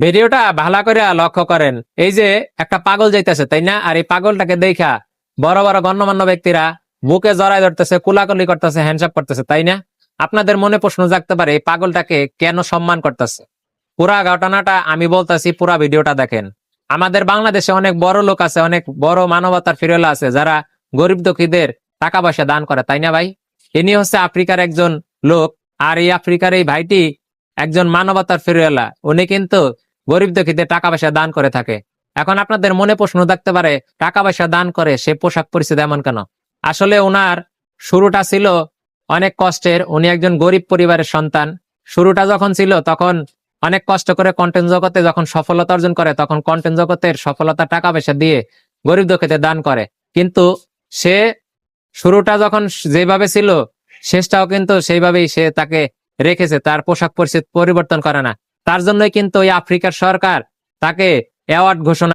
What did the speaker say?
ভিডিওটা ভালো করে লক্ষ্য করেন। এই যে একটা পাগল যাইতেছে তাই না, আর এই পাগলটাকে দেখা বড় বড় গণ্যমান্য ব্যক্তিরা বুকে জড়াই ধরতেছে, কুলাকুলি করতেছে, হ্যান্ডশেক করতেছে তাই না। আপনাদের মনে প্রশ্ন জাগতে পারে এই পাগলটাকে কেন সম্মান করতেছে। পুরা ঘটনাটা আমি বলতেছি, পুরা ভিডিওটা দেখেন। আমাদের বাংলাদেশে অনেক বড় লোক আছে, অনেক বড় মানবতার ফিরেলা আছে যারা গরিব দুঃখীদের টাকা পয়সা দান করে তাই না ভাই। ইনি হচ্ছে আফ্রিকার একজন লোক, আর এই আফ্রিকার এই ভাইটি একজন মানবতার ফিরেলা। উনি কিন্তু গরিব দুঃখীদের টাকা পয়সা দান করে থাকে। এখন আপনাদের মনে প্রশ্ন থাকতে পারে টাকা পয়সা দান করে সে পোশাক পরিস্থিতি এমন কেন। আসলে ওনার শুরুটা ছিল অনেক কষ্টের। উনি একজন গরিব পরিবারের সন্তান। শুরুটা যখন ছিল তখন অনেক কষ্ট করে কন্টেন্ট জগতে যখন সফলতা অর্জন করে, তখন কন্টেন্ট জগতের সফলতা টাকা পয়সা দিয়ে গরিব দুঃখীদের দান করে। কিন্তু সে শুরুটা যখন যেভাবে ছিল শেষটাও কিন্তু সেইভাবেই সে তাকে রেখেছে, তার পোশাক পরিস্থিতি পরিবর্তন করে না। তার জন্যই কিন্তু এই আফ্রিকার সরকার তাকে অ্যাওয়ার্ড ঘোষণা